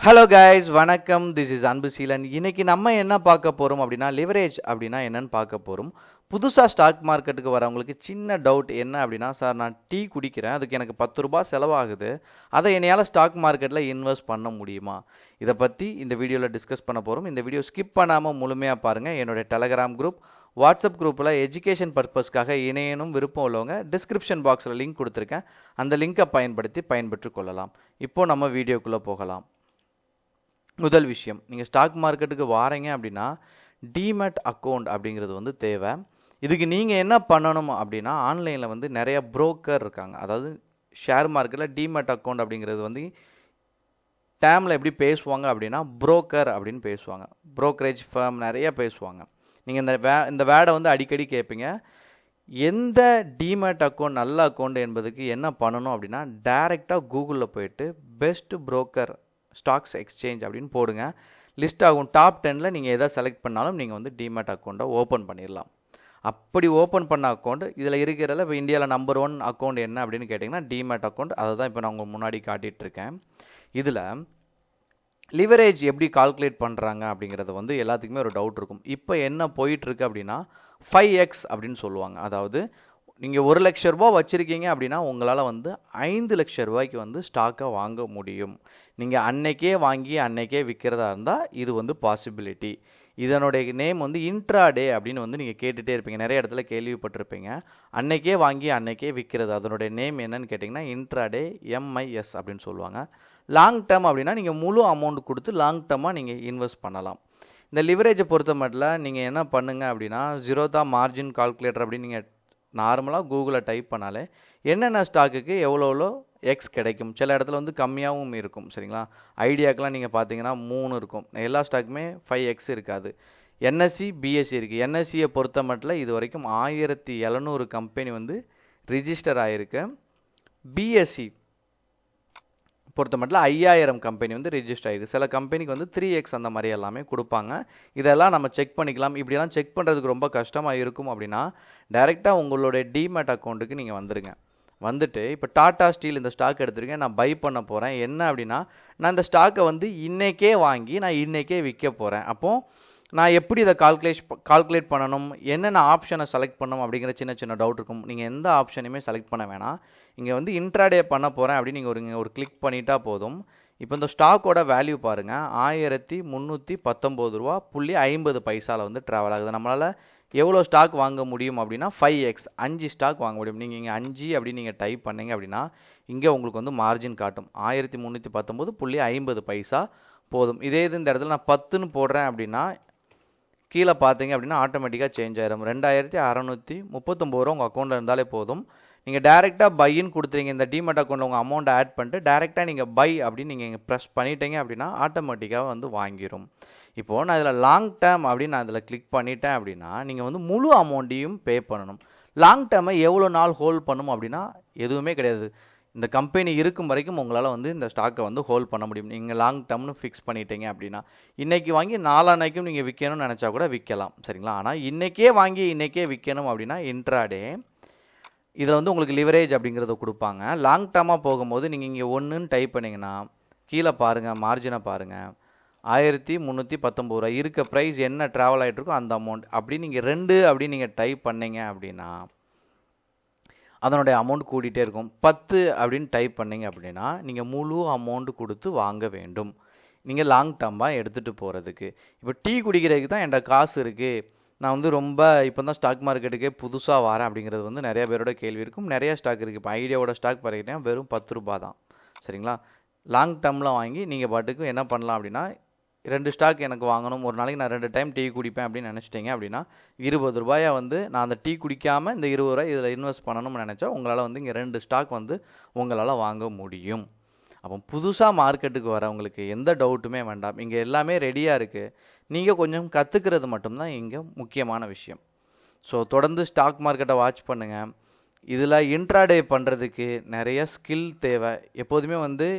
Hello guys, வணக்கம். This is அன்பு சீலன். இன்னைக்கு நம்ம என்ன பார்க்க போகிறோம் அப்படின்னா, லிவரேஜ் அப்படின்னா என்னன்னு பார்க்க போகிறோம். புதுசாக ஸ்டாக் மார்க்கெட்டுக்கு வரவங்களுக்கு சின்ன டவுட் என்ன அப்படின்னா, சார் நான் டீ குடிக்கிறேன், அதுக்கு எனக்கு 10 ரூபாய் செலவாகுது, அதை என்னையால் ஸ்டாக் மார்க்கெட்டில் இன்வெஸ்ட் பண்ண முடியுமா? இதை பற்றி இந்த வீடியோவில் டிஸ்கஸ் பண்ண போகிறோம். இந்த வீடியோ ஸ்கிப் பண்ணாமல் முழுமையாக பாருங்கள். என்னுடைய டெலகிராம் குரூப், வாட்ஸ்அப் குரூப்பில் எஜுகேஷன் பர்பஸ்க்காக இணையனும் விருப்பம் உள்ளவங்க டிஸ்கிரிப்ஷன் பாக்ஸில் லிங்க் கொடுத்துருக்கேன். அந்த லிங்கை பயன்படுத்தி பயன்பெற்று கொள்ளலாம். இப்போது நம்ம வீடியோக்குள்ளே போகலாம். முதல் விஷயம், நீங்கள் ஸ்டாக் மார்க்கெட்டுக்கு வாரீங்க அப்படின்னா டிமேட் அக்கௌண்ட் அப்படிங்கிறது வந்து தேவை. இதுக்கு நீங்கள் என்ன பண்ணணும் அப்படின்னா, ஆன்லைனில் வந்து நிறைய புரோக்கர் இருக்காங்க. அதாவது ஷேர் மார்க்கெட்டில் டிமேட் அக்கௌண்ட் அப்படிங்கிறது வந்து டேமில் எப்படி பேசுவாங்க அப்படின்னா, புரோக்கர் அப்படின்னு பேசுவாங்க. புரோக்கரேஜ் ஃபேம் நிறைய பேசுவாங்க. நீங்கள் இந்த வேர்டை வந்து அடிக்கடி கேட்பீங்க. எந்த டிமேட் அக்கௌண்ட் நல்ல அக்கௌண்ட் என்பதுக்கு என்ன பண்ணணும் அப்படின்னா, டைரெக்டாக கூகுளில் போயிட்டு பெஸ்ட் புரோக்கர் ஸ்டாக்ஸ் எக்ஸ்சேஞ்ச் அப்படின்னு போடுங்க. லிஸ்ட் ஆகும். டாப் 10ல் நீங்கள் எதை செலக்ட் பண்ணாலும் நீங்கள் வந்து டிமேட் அக்கௌண்ட்டை ஓப்பன் பண்ணிடலாம். அப்படி ஓப்பன் பண்ண அக்கௌண்ட் இதில் இருக்கிறதில் இப்போ இந்தியாவில் நம்பர் 1 அக்கௌண்ட் என்ன அப்படின்னு கேட்டிங்கன்னா டிமேட் அக்கௌண்ட். அதை தான் இப்போ நான் உங்கள் முன்னாடி காட்டிகிட்டு இருக்கேன். இதில் லிவரேஜ் எப்படி கால்குலேட் பண்ணுறாங்க அப்படிங்கிறது வந்து எல்லாத்துக்குமே ஒரு டவுட் இருக்கும். இப்போ என்ன போயிட்டுருக்கு அப்படின்னா 5x அப்படின்னு சொல்லுவாங்க. அதாவது நீங்கள் 1 லட்ச ரூபா வச்சுருக்கீங்க அப்படின்னா உங்களால் வந்து 5 லட்ச ரூபாய்க்கு வந்து ஸ்டாக்கை வாங்க முடியும். நீங்கள் அன்னைக்கே வாங்கி அன்னைக்கே விற்கிறதா இருந்தால் இது வந்து பாசிபிலிட்டி. இதனுடைய நேம் வந்து இன்ட்ராடே அப்படின்னு வந்து நீங்கள் கேட்டுகிட்டே இருப்பீங்க, நிறைய இடத்துல கேள்விப்பட்டிருப்பீங்க. அன்னைக்கே வாங்கி அன்னைக்கே விற்கிறது, அதனுடைய நேம் என்னன்னு கேட்டிங்கன்னா இன்ட்ராடே, எம்ஐஎஸ் அப்படின்னு சொல்லுவாங்க. லாங் டேர்ம் அப்படின்னா நீங்கள் முழு அமௌண்ட் கொடுத்து லாங் டேர்மாக நீங்கள் இன்வெஸ்ட் பண்ணலாம். இந்த லிவரேஜை பொறுத்த மட்டும் நீங்கள் என்ன பண்ணுங்கள் அப்படின்னா, ஜீரோதா மார்ஜின் கால்குலேட்டர் அப்படின்னு நீங்கள் நார்மலாக கூகுளில் டைப் பண்ணாலே என்னென்ன ஸ்டாக்குக்கு எவ்வளோ எக்ஸ் கிடைக்கும். சில இடத்துல வந்து கம்மியாகவும் இருக்கும். சரிங்களா? ஐடியாக்கெலாம் நீங்கள் பார்த்தீங்கன்னா 3 இருக்கும். எல்லா ஸ்டாக்குமே 5x இருக்காது. என்எஸ்சி, பிஎஸ்சி இருக்குது. என்எஸ்சியை பொறுத்த மட்டும் இது வரைக்கும் 1700 கம்பெனி வந்து ரிஜிஸ்டர் ஆகிருக்கு. பிஎஸ்சி பொறுத்த மட்டும் 5000 கம்பெனி வந்து ரிஜிஸ்டர் ஆகிருக்கு. சில கம்பெனிக்கு வந்து 3x அந்த மாதிரி எல்லாமே கொடுப்பாங்க. இதெல்லாம் நம்ம செக் பண்ணிக்கலாம். இப்படிலாம் செக் பண்ணுறதுக்கு ரொம்ப கஷ்டமாக இருக்கும் அப்படின்னா டைரெக்டாக உங்களுடைய டிமேட் அக்கௌண்ட்டுக்கு நீங்கள் வந்துடுங்க. வந்துட்டு இப்போ டாடா ஸ்டீல் இந்த ஸ்டாக் எடுத்துருக்கேன், நான் பை பண்ண போகிறேன். என்ன அப்படின்னா, நான் இந்த ஸ்டாக்கை வந்து இன்றைக்கே வாங்கி நான் இன்றைக்கே விற்க போகிறேன். அப்போது நான் எப்படி இதை கால்குலேட் பண்ணணும், என்னென்ன ஆப்ஷனை செலக்ட் பண்ணணும் அப்படிங்கிற சின்ன சின்ன டவுட் இருக்கும். நீங்கள் எந்த ஆப்ஷனையுமே செலக்ட் பண்ண வேணாம். இங்கே வந்து இன்ட்ராடே பண்ண போகிறேன் அப்படின்னு நீங்கள் ஒரு கிளிக் பண்ணிட்டா போதும். இப்போ இந்த ஸ்டாக்கோட வேல்யூ பாருங்கள், 1319 ரூபா புள்ளி 50 பைசாவில் வந்து ட்ராவல் ஆகுது. நம்மளால் எவ்வளோ ஸ்டாக் வாங்க முடியும் அப்படின்னா 5x, 5 ஸ்டாக் வாங்க முடியும். நீங்கள் இங்கே 5 அப்படின்னு நீங்கள் டைப் பண்ணீங்க அப்படின்னா இங்கே உங்களுக்கு வந்து மார்ஜின் காட்டும் 1319.50 பைசா போதும். இதே இது இந்த இடத்துல நான் 10ன்னு போடுறேன் அப்படின்னா கீழே பார்த்தீங்க அப்படின்னா ஆட்டோமேட்டிக்காக சேஞ்ச் ஆயிரும். 2639 ரூபா உங்கள் அக்கௌண்ட்டில் இருந்தாலே போதும். நீங்கள் டேரெக்டாக பைன்னு கொடுத்துறீங்க. இந்த டிமேட் அக்கௌண்ட்டில் உங்கள் அமௌண்ட்டை ஆட் பண்ணிட்டு டேரெக்டாக நீங்கள் பை அப்படின்னு நீங்கள் ப்ரெஸ் பண்ணிட்டீங்க அப்படின்னா ஆட்டோமேட்டிக்காக வந்து வாங்கிடும். இப்போது நான் இதில் லாங் டேர்ம் அப்படின்னு நான் இதில் கிளிக் பண்ணிட்டேன் அப்படின்னா நீங்கள் வந்து முழு அமௌண்ட்டையும் பே பண்ணணும். லாங் டேர்மை எவ்வளோ நாள் ஹோல்ட் பண்ணணும் அப்படின்னா எதுவுமே கிடையாது. இந்த கம்பெனி இருக்கும் வரைக்கும் உங்களால் வந்து இந்த ஸ்டாக்கை வந்து ஹோல்ட் பண்ண முடியும். நீங்கள் லாங் டேர்ம்னு ஃபிக்ஸ் பண்ணிட்டீங்க அப்படின்னா இன்றைக்கி வாங்கி நாளான்னைக்கும் நீங்கள் விற்கணும்னு நினச்சா கூட விற்கலாம். சரிங்களா? ஆனால் இன்றைக்கே வாங்கி இன்றைக்கே விற்கணும் அப்படின்னா இன்ட்ராடே இதில் வந்து உங்களுக்கு லிவரேஜ் அப்படிங்கிறத கொடுப்பாங்க. லாங் டேர்மாக போகும்போது நீங்கள் இங்கே 1ன்னு டைப் பண்ணிங்கன்னா கீழே பாருங்கள், மார்ஜினை பாருங்கள், 1319 ரூபா இருக்க ப்ரைஸ் என்ன ட்ராவல் ஆகிட்டு இருக்கோ அந்த அமௌண்ட். அப்படி நீங்கள் 2 அப்படின்னு நீங்கள் டைப் பண்ணீங்க அப்படின்னா அதனுடைய அமௌண்ட் கூட்டிகிட்டே இருக்கும். 10 அப்படின்னு டைப் பண்ணிங்க அப்படின்னா நீங்கள் முழு அமௌண்ட் கொடுத்து வாங்க வேண்டும், நீங்கள் லாங் டேர்மாக எடுத்துகிட்டு போகிறதுக்கு. இப்போ டீ குடிக்கிறதுக்கு தான் என்கிட்ட காசு இருக்குது, நான் வந்து ரொம்ப இப்போ தான் ஸ்டாக் மார்க்கெட்டுக்கே புதுசாக வரேன் அப்படிங்கிறது வந்து நிறைய பேரோட கேள்வி இருக்கும். நிறைய ஸ்டாக் இருக்குது. இப்போ ஐடியாவோட ஸ்டாக் பார்த்தீங்கன்னா வெறும் 10 ரூபா தான். சரிங்களா? லாங் டேர்மில் வாங்கி நீங்கள் பாட்டுக்கு என்ன பண்ணலாம் அப்படின்னா 2 ஸ்டாக் எனக்கு வாங்கணும், ஒரு நாளைக்கு நான் 2 டைம் டீ குடிப்பேன் அப்படின்னு நினச்சிட்டிங்க அப்படின்னா 20 ரூபாயை வந்து நான் அந்த டீ குடிக்காமல் இந்த 20 ரூபாய் இதில் இன்வெஸ்ட் பண்ணணும்னு நினச்சா உங்களால் வந்து இங்கே 2 ஸ்டாக் வந்து உங்களால் வாங்க முடியும். அப்போ புதுசாக மார்க்கெட்டுக்கு வரவங்களுக்கு எந்த டவுட்டுமே வேண்டாம். இங்கே எல்லாமே ரெடியாக இருக்குது. நீங்கள் கொஞ்சம் கற்றுக்கிறது மட்டும்தான் இங்கே முக்கியமான விஷயம். ஸோ தொடர்ந்து ஸ்டாக் மார்க்கெட்டை வாட்ச் பண்ணுங்கள். இதில் இன்ட்ராடே பண்ணுறதுக்கு நிறைய ஸ்கில் தேவை. எப்போதுமே வந்து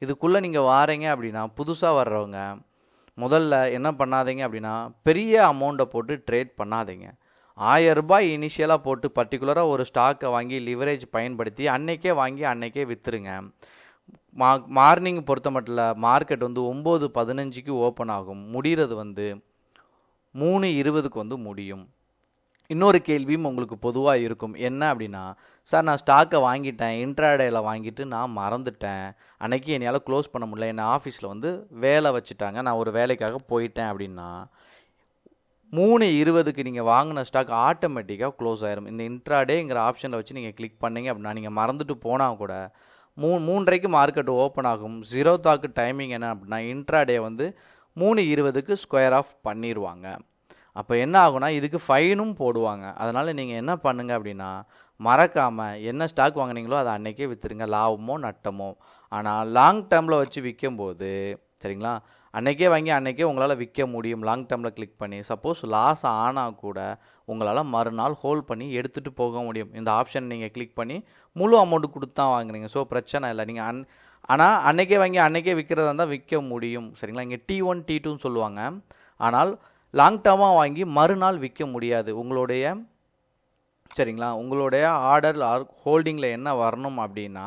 இதுக்குள்ளே நீங்கள் வாரீங்க அப்படின்னா புதுசாக வர்றவங்க முதல்ல என்ன பண்ணாதீங்க அப்படின்னா பெரிய அமௌண்ட்டை போட்டு ட்ரேட் பண்ணாதீங்க. 1000 ரூபாய் இனிஷியலாக போட்டு பர்டிகுலராக ஒரு ஸ்டாக்கை வாங்கி லிவரேஜ் பயன்படுத்தி அன்னைக்கே வாங்கி அன்னைக்கே விற்றுருங்க. மார்னிங் பொறுத்த மட்டும் மார்க்கெட் வந்து 9:15க்கு ஓப்பன் ஆகும். முடிகிறது வந்து 3:20க்கு வந்து முடியும். இன்னொரு கேள்வியும் உங்களுக்கு பொதுவாக இருக்கும். என்ன அப்படின்னா, சார் நான் ஸ்டாக்கை வாங்கிட்டேன், இன்ட்ராடேயில் வாங்கிட்டு நான் மறந்துட்டேன், அன்னைக்கு என்னால் க்ளோஸ் பண்ண முடியல, என்ன ஆஃபீஸில் வந்து வேலை வச்சுட்டாங்க, நான் ஒரு வேலைக்காக போயிட்டேன் அப்படின்னா 3:20க்கு நீங்கள் வாங்கின ஸ்டாக் ஆட்டோமேட்டிக்காக க்ளோஸ் ஆயிரும். இந்த இன்ட்ராடேங்கிற ஆப்ஷனில் வச்சு நீங்கள் கிளிக் பண்ணீங்க அப்படின்னா, நீங்கள் மறந்துட்டு போனால் கூட 3:30க்கு மார்க்கெட் ஓப்பன் ஆகும். ஜீரோதாக்கு டைமிங் என்ன அப்படின்னா, இன்ட்ராடே வந்து 3:20க்கு ஸ்கொயர் ஆஃப் பண்ணிடுவாங்க. அப்போ என்ன ஆகுனா, இதுக்கு ஃபைனும் போடுவாங்க. அதனால் நீங்கள் என்ன பண்ணுங்க அப்படின்னா, மறக்காமல் என்ன ஸ்டாக் வாங்கினீங்களோ அதை அன்னைக்கே விற்றுருங்க, லாபமோ நட்டமோ. ஆனால் லாங் டேர்மில் வச்சு விற்கும்போது சரிங்களா, அன்னைக்கே வாங்கி அன்னைக்கே உங்களால் விற்க முடியும். லாங் டேர்மில் கிளிக் பண்ணி சப்போஸ் லாஸ் ஆனால் கூட உங்களால் மறுநாள் ஹோல்ட் பண்ணி எடுத்துகிட்டு போக முடியும். இந்த ஆப்ஷன் நீங்கள் கிளிக் பண்ணி முழு அமௌண்ட்டு கொடுத்து தான் வாங்குறீங்க. ஸோ பிரச்சனை இல்லை. நீங்கள் ஆனால் அன்னைக்கே வாங்கி அன்னைக்கே விற்கிறதா இருந்தால் விற்க முடியும். சரிங்களா, இங்கே T1 T2ன்னு சொல்லுவாங்க. ஆனால் லாங் டேர்மாக வாங்கி மறுநாள் விற்க முடியாது. சரிங்களா, உங்களுடைய ஆர்டர் ஹோல்டிங்கில் என்ன வரணும் அப்படின்னா,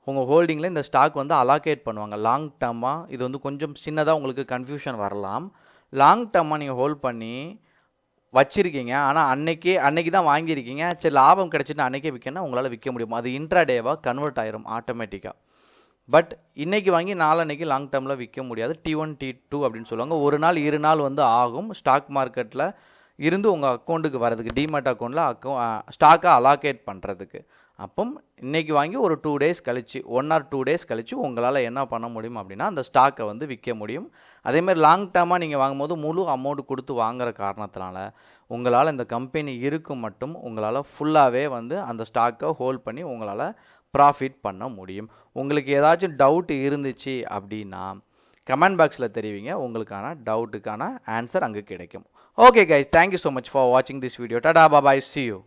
உங்கள் ஹோல்டிங்கில் இந்த ஸ்டாக் வந்து அலாகேட் பண்ணுவாங்க லாங் டேர்மாக. இது வந்து கொஞ்சம் சின்னதாக உங்களுக்கு கன்ஃபியூஷன் வரலாம். லாங் டேர்மாக நீங்கள் ஹோல்ட் பண்ணி வச்சுருக்கீங்க, ஆனால் அன்னைக்கு தான் வாங்கியிருக்கீங்க, சரி லாபம் கிடச்சிட்டு அன்னைக்கே விற்கணும், உங்களால் விற்க முடியும். அது இன்ட்ராடேவாக கன்வெர்ட் ஆயிரும் ஆட்டோமேட்டிக்காக. பட் இன்னைக்கு வாங்கி நாளன்னைக்கு லாங் டேர்மில் விற்க முடியாது. T1 T2 அப்படின்னு சொல்லுவாங்க. ஒரு நாள் 2 நாள் வந்து ஆகும் ஸ்டாக் மார்க்கெட்டில் இருந்து உங்கள் அக்கௌண்ட்டுக்கு வரதுக்கு, டிமேட் அக்கௌண்ட்டில் ஸ்டாக்கை அலாகேட் பண்ணுறதுக்கு. அப்போ இன்னைக்கு வாங்கி ஒரு 2 டேஸ் கழிச்சு 1 or 2 டேஸ் கழிச்சு உங்களால் என்ன பண்ண முடியும் அப்படின்னா, அந்த ஸ்டாக்கை வந்து விற்க முடியும். அதேமாதிரி லாங் டேர்மாக நீங்கள் வாங்கும்போது முழு அமௌண்ட் கொடுத்து வாங்குற காரணத்தினால உங்களால் இந்த கம்பெனி இருக்கும் மட்டும் உங்களால் ஃபுல்லாகவே வந்து அந்த ஸ்டாக்கை ஹோல்ட் பண்ணி உங்களால் ப்ராஃபிட் பண்ண முடியும். உங்களுக்கு ஏதாச்சும் டவுட் இருந்துச்சு அப்படின்னா கமெண்ட் பாக்ஸில் தெரிவிங்க. உங்களுக்கான டவுட்டுக்கான ஆன்சர் அங்கே கிடைக்கும். Okay guys, thank you so much for வாட்சிங் this video. Tata bye, see you.